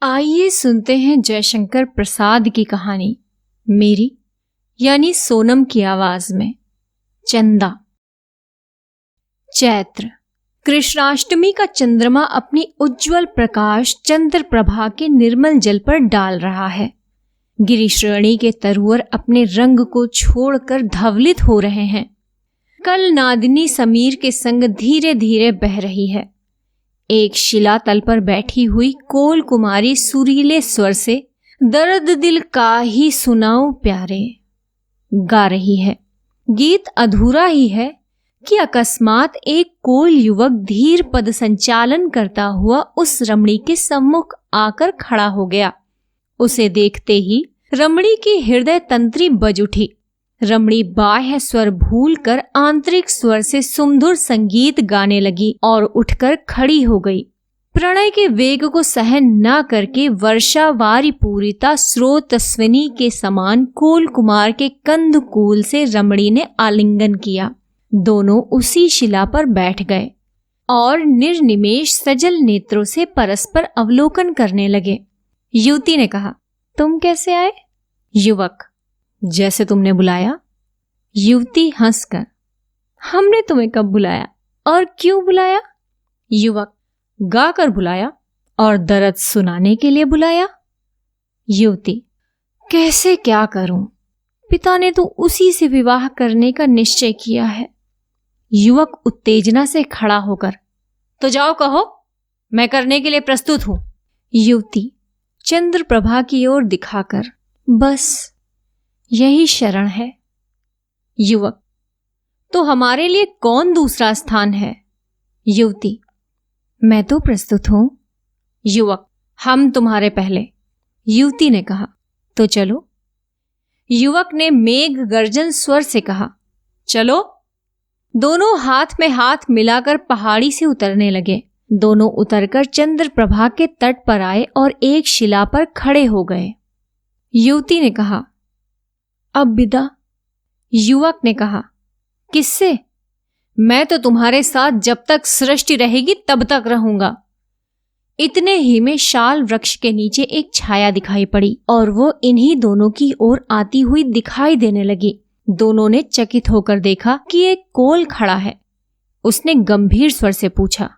आइए सुनते हैं जयशंकर प्रसाद की कहानी, मेरी यानी सोनम की आवाज में। चंदा। चैत्र। कृष्णाष्टमी का चंद्रमा अपनी उज्जवल प्रकाश चंद्र प्रभा के निर्मल जल पर डाल रहा है। गिरिश्रेणी के तरुवर अपने रंग को छोड़कर धवलित हो रहे हैं। कल नादिनी समीर के संग धीरे धीरे बह रही है। एक शिलातल पर बैठी हुई कोल कुमारी सुरीले स्वर से दर्द दिल का ही सुनाओ प्यारे गा रही है। गीत अधूरा ही है कि अकस्मात एक कोल युवक धीर पद संचालन करता हुआ उस रमणी के सम्मुख आकर खड़ा हो गया। उसे देखते ही रमणी की हृदय तंत्री बज उठी। रमणी बाह्य स्वर भूलकर आंतरिक स्वर से सुमधुर संगीत गाने लगी और उठकर खड़ी हो गई। प्रणय के वेग को सहन न करके वर्षावारी पूरिता स्रोतस्विनी के समान कोल कुमार के कंदकूल से रमणी ने आलिंगन किया। दोनों उसी शिला पर बैठ गए और निर्निमेष सजल नेत्रों से परस्पर अवलोकन करने लगे। युवती ने कहा, तुम कैसे आए? युवक, जैसे तुमने बुलाया। युवती हंसकर, हमने तुम्हें कब बुलाया और क्यों बुलाया? युवक, गाकर बुलाया और दर्द सुनाने के लिए बुलाया। युवती, कैसे क्या करूं? पिता ने तो उसी से विवाह करने का निश्चय किया है। युवक उत्तेजना से खड़ा होकर, तो जाओ कहो, मैं करने के लिए प्रस्तुत हूं। युवती चंद्र प्रभा की ओर दिखाकर, बस यही शरण है। युवक, तो हमारे लिए कौन दूसरा स्थान है? युवती, मैं तो प्रस्तुत हूं। युवक, हम तुम्हारे पहले। युवती ने कहा, तो चलो। युवक ने मेघ गर्जन स्वर से कहा, चलो। दोनों हाथ में हाथ मिलाकर पहाड़ी से उतरने लगे। दोनों उतरकर चंद्र प्रभा के तट पर आए और एक शिला पर खड़े हो गए। युवती ने कहा, अब विदा। युवक ने कहा, किससे? मैं तो तुम्हारे साथ जब तक सृष्टि रहेगी तब तक रहूंगा। इतने ही में शाल वृक्ष के नीचे एक छाया दिखाई पड़ी और वो इन्हीं दोनों की ओर आती हुई दिखाई देने लगी। दोनों ने चकित होकर देखा कि एक कोल खड़ा है। उसने गंभीर स्वर से पूछा,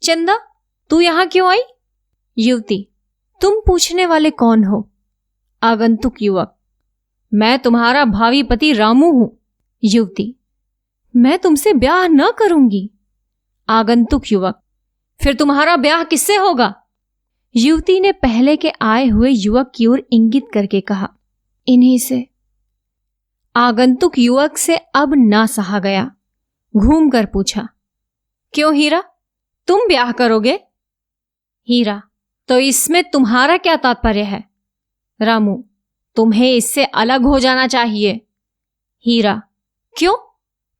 चंदा, तू यहां क्यों आई? युवती, तुम पूछने वाले कौन हो? आगंतुक युवक, मैं तुम्हारा भावी पति रामू हूं। युवती, मैं तुमसे ब्याह न करूंगी। आगंतुक युवक, फिर तुम्हारा ब्याह किससे होगा? युवती ने पहले के आए हुए युवक की ओर इंगित करके कहा, इन्हीं से। आगंतुक युवक से अब ना सहा गया। घूमकर पूछा, क्यों हीरा, तुम ब्याह करोगे? हीरा, तो इसमें तुम्हारा क्या तात्पर्य है? रामू, तुम्हें इससे अलग हो जाना चाहिए। हीरा, क्यों,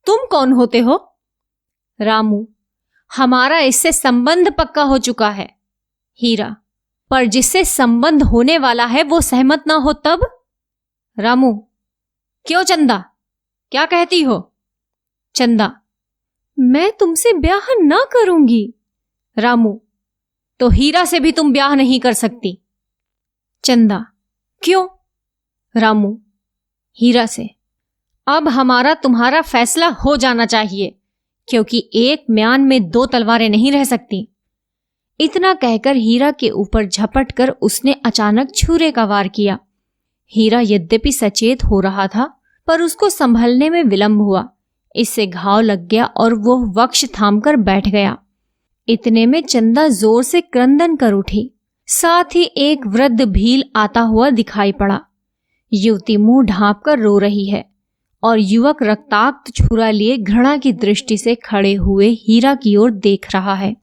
तुम कौन होते हो? रामू, हमारा इससे संबंध पक्का हो चुका है। हीरा, पर जिससे संबंध होने वाला है वो सहमत ना हो तब? रामू, क्यों चंदा, क्या कहती हो? चंदा, मैं तुमसे ब्याह ना करूंगी। रामू, तो हीरा से भी तुम ब्याह नहीं कर सकती। चंदा, क्यों? रामू, हीरा से। अब हमारा तुम्हारा फैसला हो जाना चाहिए, क्योंकि एक म्यान में दो तलवारें नहीं रह सकती। इतना कहकर हीरा के ऊपर झपटकर उसने अचानक छुरे का वार किया। हीरा यद्यपि सचेत हो रहा था, पर उसको संभलने में विलंब हुआ। इससे घाव लग गया और वो वक्ष थामकर बैठ गया। इतने में चंदा जोर से क्रंदन कर उठी। साथ ही एक वृद्ध भील आता हुआ दिखाई पड़ा। युवती मुंह ढांप कर रो रही है और युवक रक्ताक्त छुरा लिए घृणा की दृष्टि से खड़े हुए हीरा की ओर देख रहा है।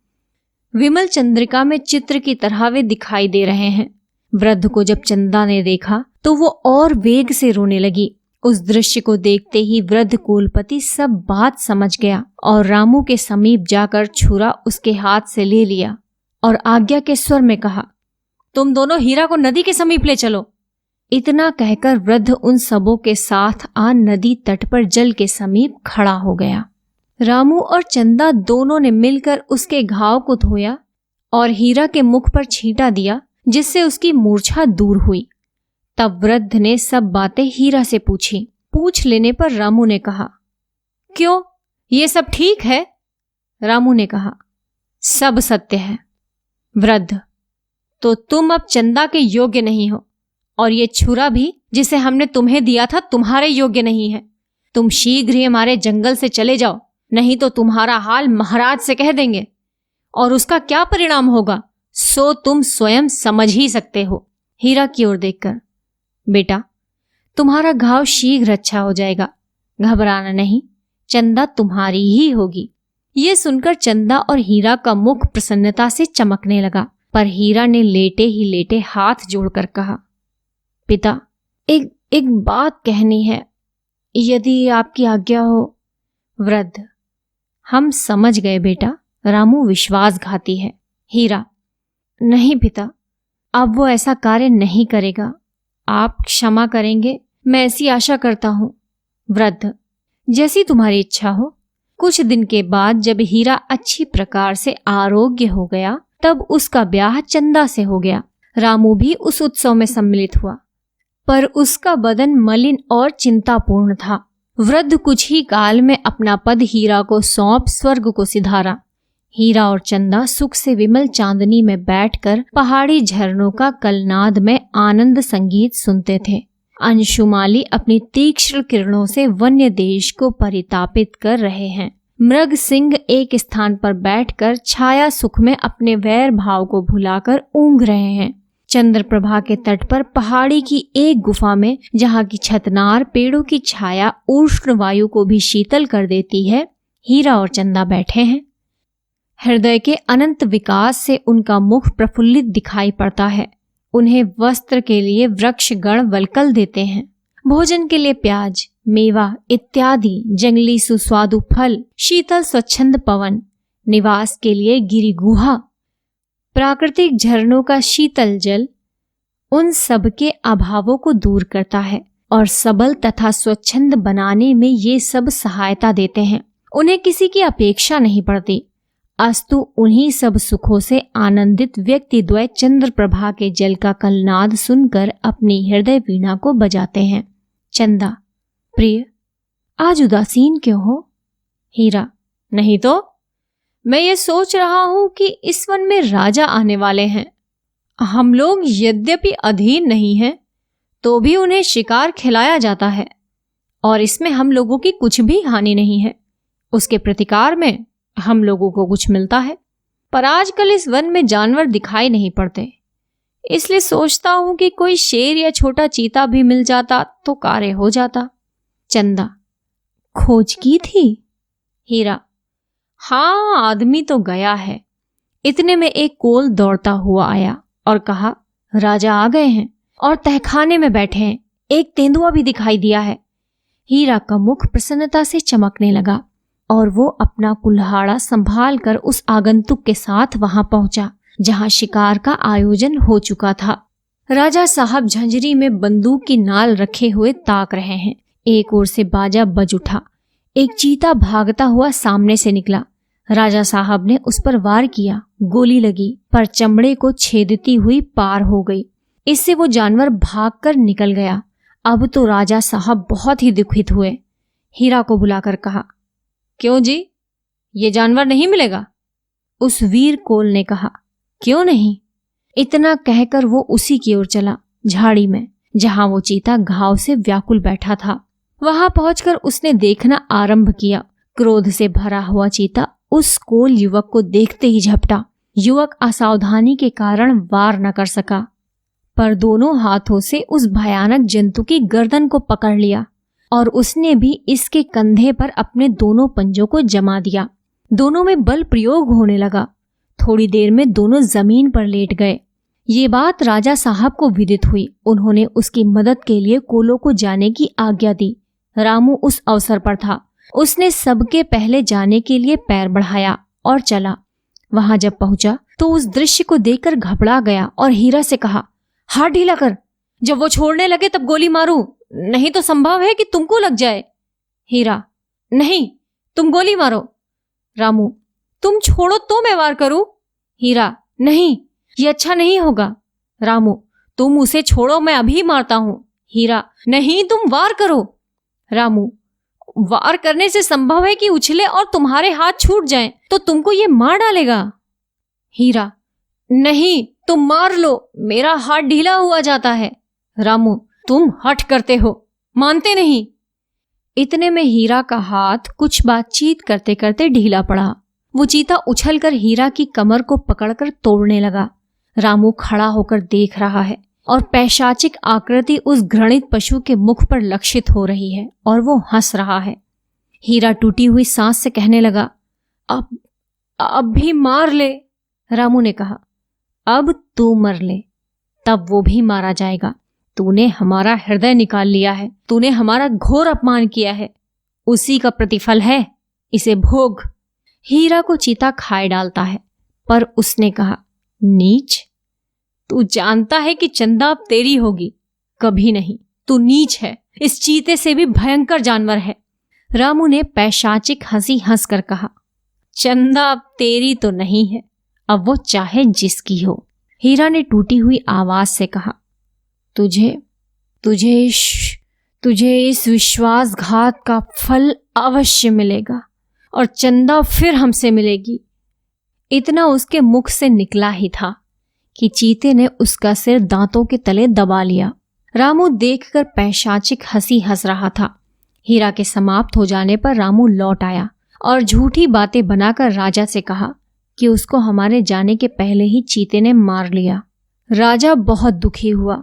विमल चंद्रिका में चित्र की तरह वे दिखाई दे रहे हैं। वृद्ध को जब चंदा ने देखा तो वो और वेग से रोने लगी। उस दृश्य को देखते ही वृद्ध कुलपति सब बात समझ गया और रामू के समीप जाकर छुरा उसके हाथ से ले लिया और आज्ञा के स्वर में कहा, तुम दोनों हीरा को नदी के समीप ले चलो। इतना कहकर वृद्ध उन सबों के साथ आ नदी तट पर जल के समीप खड़ा हो गया। रामू और चंदा दोनों ने मिलकर उसके घाव को धोया और हीरा के मुख पर छींटा दिया जिससे उसकी मूर्छा दूर हुई। तब वृद्ध ने सब बातें हीरा से पूछी। पूछ लेने पर रामू ने कहा, क्यों, ये सब ठीक है? रामू ने कहा, सब सत्य है। वृद्ध, तो तुम अब चंदा के योग्य नहीं हो, और ये छुरा भी जिसे हमने तुम्हें दिया था तुम्हारे योग्य नहीं है। तुम शीघ्र ही हमारे जंगल से चले जाओ, नहीं तो तुम्हारा हाल महाराज से कह देंगे, और उसका क्या परिणाम होगा सो तुम स्वयं समझ ही सकते हो। हीरा की ओर देखकर, बेटा, तुम्हारा घाव शीघ्र अच्छा हो जाएगा, घबराना नहीं, चंदा तुम्हारी ही होगी। ये सुनकर चंदा और हीरा का मुख प्रसन्नता से चमकने लगा, पर हीरा ने लेटे ही लेटे हाथ जोड़कर कहा, पिता, एक बात कहनी है, यदि आपकी आज्ञा हो। वृद्ध, हम समझ गए बेटा, रामू विश्वासघाती है। हीरा, नहीं पिता, अब वो ऐसा कार्य नहीं करेगा, आप क्षमा करेंगे, मैं ऐसी आशा करता हूं। वृद्ध, जैसी तुम्हारी इच्छा हो। कुछ दिन के बाद जब हीरा अच्छी प्रकार से आरोग्य हो गया, तब उसका ब्याह चंदा से हो गया। रामू भी उस उत्सव में सम्मिलित हुआ, पर उसका बदन मलिन और चिंतापूर्ण था। वृद्ध कुछ ही काल में अपना पद हीरा को सौंप स्वर्ग को सिधारा। हीरा और चंदा सुख से विमल चांदनी में बैठकर पहाड़ी झरनों का कलनाद में आनंद संगीत सुनते थे। अंशुमाली अपनी तीक्ष्ण किरणों से वन्य देश को परितापित कर रहे हैं। मृग सिंह एक स्थान पर बैठकर छाया सुख में अपने वैर भाव को भुलाकर ऊँघ रहे हैं। चंद्रप्रभा के तट पर पहाड़ी की एक गुफा में, जहाँ की छतनार पेड़ों की छाया उष्ण वायु को भी शीतल कर देती है, हीरा और चंदा बैठे हैं। हृदय के अनंत विकास से उनका मुख प्रफुल्लित दिखाई पड़ता है। उन्हें वस्त्र के लिए वृक्ष गण वल्कल देते हैं, भोजन के लिए प्याज, मेवा इत्यादि जंगली सुस्वादु फल, शीतल स्वच्छंद पवन, निवास के लिए गिरी गुहा, प्राकृतिक झरनों का शीतल जल उन सब के अभावों को दूर करता है और सबल तथा स्वच्छंद बनाने में ये सब सहायता देते हैं। उन्हें किसी की अपेक्षा नहीं पड़ती, अस्तु उन्हीं सब सुखों से आनंदित व्यक्ति द्वय चंद्रप्रभा के जल का कलनाद सुनकर अपनी हृदय वीणा को बजाते हैं। चंदा, प्रिय, आज उदासीन क्यों हो? हीरा, नहीं तो मैं ये सोच रहा हूं कि इस वन में राजा आने वाले हैं। हम लोग यद्यपि अधीन नहीं हैं, तो भी उन्हें शिकार खिलाया जाता है, और इसमें हम लोगों की कुछ भी हानि नहीं है। उसके प्रतिकार में हम लोगों को कुछ मिलता है, पर आजकल इस वन में जानवर दिखाई नहीं पड़ते, इसलिए सोचता हूं कि कोई शेर या छोटा चीता भी मिल जाता तो कार्य हो जाता। चंदा, खोज की थी? हीरा, हाँ, आदमी तो गया है। इतने में एक कोल दौड़ता हुआ आया और कहा, राजा आ गए हैं और तहखाने में बैठे हैं, एक तेंदुआ भी दिखाई दिया है। हीरा का मुख प्रसन्नता से चमकने लगा और वो अपना कुल्हाड़ा संभाल कर उस आगंतुक के साथ वहां पहुंचा जहां शिकार का आयोजन हो चुका था। राजा साहब झंझरी में बंदूक की नाल रखे हुए ताक रहे हैं। एक ओर से बाजा बज उठा, एक चीता भागता हुआ सामने से निकला। राजा साहब ने उस पर वार किया, गोली लगी, पर चमड़े को छेदती हुई पार हो गई। इससे वो जानवर भागकर निकल गया। अब तो राजा साहब बहुत ही दुखित हुए। हीरा को बुलाकर कहा, क्यों जी, ये जानवर नहीं मिलेगा? उस वीर कोल ने कहा, क्यों नहीं। इतना कहकर वो उसी की ओर चला, झाड़ी में, जहां वो चीता घाव से व्याकुल बैठा था। वहां पहुंचकर उसने देखना आरंभ किया। क्रोध से भरा हुआ चीता उस कोल युवक को देखते ही झपटा। युवक असावधानी के कारण वार न कर सका, पर दोनों हाथों से उस भयानक जंतु की गर्दन को पकड़ लिया और उसने भी इसके कंधे पर अपने दोनों पंजों को जमा दिया। दोनों में बल प्रयोग होने लगा। थोड़ी देर में दोनों जमीन पर लेट गए। ये बात राजा साहब को विदित हुई। उन्होंने उसकी मदद के लिए कोलों को जाने की आज्ञा दी। रामू उस अवसर पर था। उसने सबके पहले जाने के लिए पैर बढ़ाया और चला। वहां जब पहुंचा तो उस दृश्य को देखकर घबरा गया और हीरा से कहा, हाथ ढीला कर, जब वो छोड़ने लगे तब गोली मारूं, नहीं तो संभव है कि तुमको लग जाए। हीरा, नहीं, तुम गोली मारो। रामू, तुम छोड़ो तो मैं वार करूं। हीरा, नहीं, ये अच्छा नहीं होगा। रामू, तुम उसे छोड़ो, मैं अभी मारता हूं। हीरा, नहीं, तुम वार करो। रामू, वार करने से संभव है कि उछले और तुम्हारे हाथ छूट जाएं, तो तुमको ये मार डालेगा। हीरा, नहीं, तुम मार लो, मेरा हाथ ढीला हुआ जाता है। रामू, तुम हठ करते हो, मानते नहीं। इतने में हीरा का हाथ कुछ बातचीत करते करते ढीला पड़ा। वो चीता उछलकर हीरा की कमर को पकड़कर तोड़ने लगा। रामू खड़ा होकर देख रहा है और पैशाचिक आकृति उस घृणित पशु के मुख पर लक्षित हो रही है और वो हंस रहा है। हीरा टूटी हुई सांस से कहने लगा, अब भी मार ले। रामू ने कहा, अब तू मर ले, तब वो भी मारा जाएगा। तूने हमारा हृदय निकाल लिया है, तूने हमारा घोर अपमान किया है, उसी का प्रतिफल है, इसे भोग। हीरा को चीता खाए डालता है, पर उसने कहा, नीच, तू जानता है कि चंदा अब तेरी होगी। कभी नहीं, तू नीच है, इस चीते से भी भयंकर जानवर है। रामू ने पैशाचिक हंसी हंसकर कहा, चंदा अब तेरी तो नहीं है, अब वो चाहे जिसकी हो। हीरा ने टूटी हुई आवाज से कहा, तुझे इस विश्वासघात का फल अवश्य मिलेगा और चंदा फिर हमसे मिलेगी। इतना उसके मुख से निकला ही था कि चीते ने उसका सिर दांतों के तले दबा लिया। रामू देखकर पैशाचिक हंसी हंस रहा था। हीरा के समाप्त हो जाने पर रामू लौट आया और झूठी बातें बनाकर राजा से कहा कि उसको हमारे जाने के पहले ही चीते ने मार लिया। राजा बहुत दुखी हुआ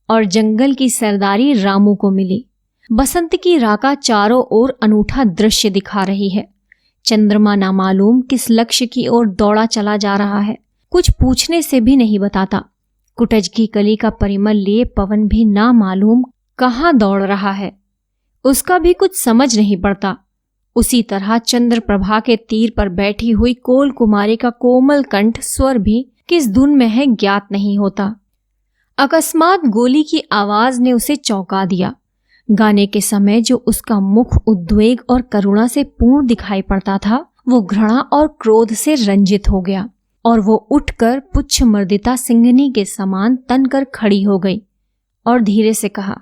और जंगल की सरदारी रामू को मिली। बसंत की राका चारों ओर अनूठा दृश्य दिखा रही है। चंद्रमा नामालूम किस लक्ष्य की ओर दौड़ा चला जा रहा है, कुछ पूछने से भी नहीं बताता। कुटज की कली का परिमल लिए पवन भी ना मालूम कहाँ दौड़ रहा है, उसका भी कुछ समझ नहीं पड़ता। उसी तरह चंद्र प्रभा के तीर पर बैठी हुई कोल कुमारी का कोमल कंठ स्वर भी किस धुन में है ज्ञात नहीं होता। अकस्मात गोली की आवाज ने उसे चौंका दिया। गाने के समय जो उसका मुख उद्वेग और करुणा से पूर्ण दिखाई पड़ता था, वो घृणा और क्रोध से रंजित हो गया और वो उठकर पुच्छ मर्दिता सिंहनी के समान तनकर खड़ी हो गई और धीरे से कहा,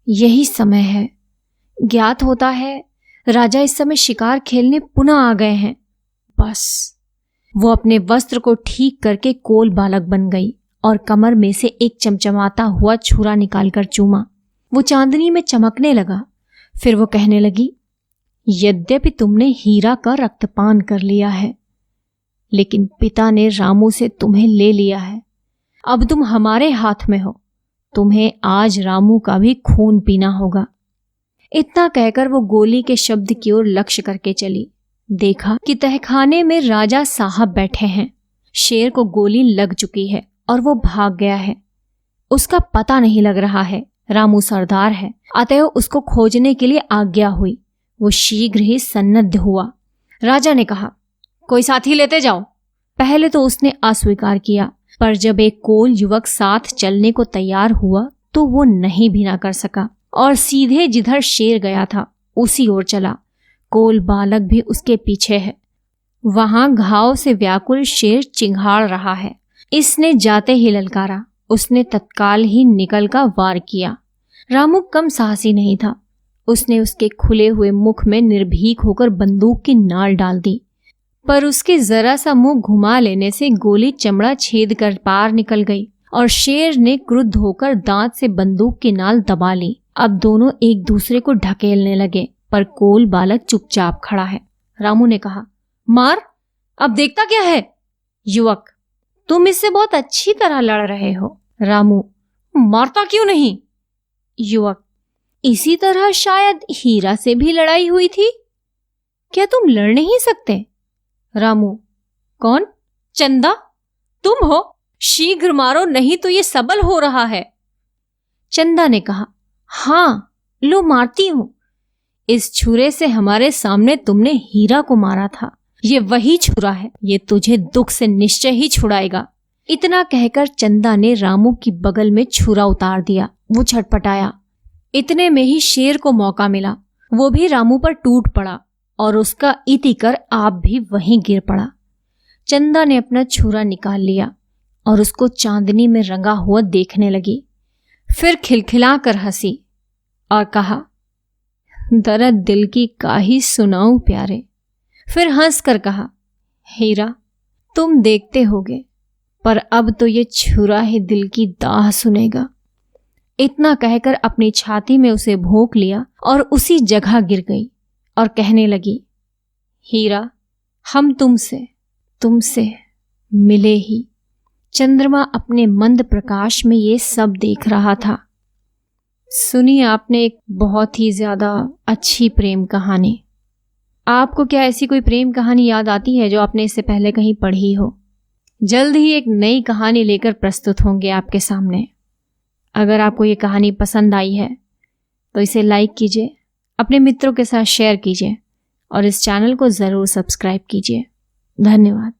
यही समय है। ज्ञात होता है राजा इस समय शिकार खेलने पुनः आ गए हैं। बस। वो अपने वस्त्र को ठीक करके कोल बालक बन गई और कमर में से एक चमचमाता हुआ छुरा निकालकर चूमा। वो चांदनी में चमकने लगा। फिर वो कहने लगी, यद्यपि तुमने हीरा का रक्तपान कर लिया है, लेकिन पिता ने रामू से तुम्हें ले लिया है। अब तुम हमारे हाथ में हो, तुम्हें आज रामू का भी खून पीना होगा। इतना कहकर वो गोली के शब्द की ओर लक्ष्य करके चली। देखा कि तहखाने में राजा साहब बैठे हैं। शेर को गोली लग चुकी है और वो भाग गया है। उसका पता नहीं लग रहा है। रामू सरदार है, अतएव उसको खोजने के लिए आज्ञा हुई। वो शीघ्र ही सन्नद्ध हुआ। राजा ने कहा, कोई साथी लेते जाओ। पहले तो उसने अस्वीकार किया, पर जब एक कोल युवक साथ चलने को तैयार हुआ तो वो नहीं भी ना कर सका और सीधे जिधर शेर गया था उसी ओर चला। कोल बालक भी उसके पीछे है। वहां घाव से व्याकुल शेर चिंघाड़ रहा है। इसने जाते ही ललकारा। उसने तत्काल ही निकल का वार किया। रामू कम साहसी नहीं था। उसने उसके खुले हुए मुख में निर्भीक होकर बंदूक की नाल डाल दी, पर उसके जरा सा मुंह घुमा लेने से गोली चमड़ा छेद कर पार निकल गई और शेर ने क्रुद्ध होकर दांत से बंदूक की नाल दबा ली। अब दोनों एक दूसरे को ढकेलने लगे, पर कोल बालक चुपचाप खड़ा है। रामू ने कहा, मार, अब देखता क्या है। युवक, तुम इससे बहुत अच्छी तरह लड़ रहे हो। रामू, मारता क्यों नहीं। युवक, इसी तरह शायद हीरा से भी लड़ाई हुई थी। क्या तुम लड़ नहीं सकते। रामू, कौन। चंदा, तुम हो। शीघ्र मारो, नहीं तो ये सबल हो रहा है। चंदा ने कहा, हाँ, लो मारती हूं। इस छुरे से हमारे सामने तुमने हीरा को मारा था। ये वही छुरा है, ये तुझे दुख से निश्चय ही छुड़ाएगा। इतना कहकर चंदा ने रामू की बगल में छुरा उतार दिया। वो छटपटाया। इतने में ही शेर को मौका मिला। वो भी रामू पर टूट पड़ा और उसका इति कर आप भी वहीं गिर पड़ा। चंदा ने अपना छुरा निकाल लिया और उसको चांदनी में रंगा हुआ देखने लगी। फिर खिलखिलाकर हंसी और कहा, दर्द दिल की काहे सुनाऊं प्यारे। फिर हंस कर कहा, हीरा तुम देखते होगे, पर अब तो ये छुरा ही दिल की दाह सुनेगा। इतना कहकर अपनी छाती में उसे भोंक लिया और उसी जगह गिर गई और कहने लगी, हीरा हम तुमसे मिले ही। चंद्रमा अपने मंद प्रकाश में ये सब देख रहा था। सुनिए आपने एक बहुत ही ज्यादा अच्छी प्रेम कहानी। आपको क्या ऐसी कोई प्रेम कहानी याद आती है जो आपने इससे पहले कहीं पढ़ी हो? जल्द ही एक नई कहानी लेकर प्रस्तुत होंगे आपके सामने। अगर आपको ये कहानी पसंद आई है तो इसे लाइक कीजिए, अपने मित्रों के साथ शेयर कीजिए और इस चैनल को ज़रूर सब्सक्राइब कीजिए। धन्यवाद।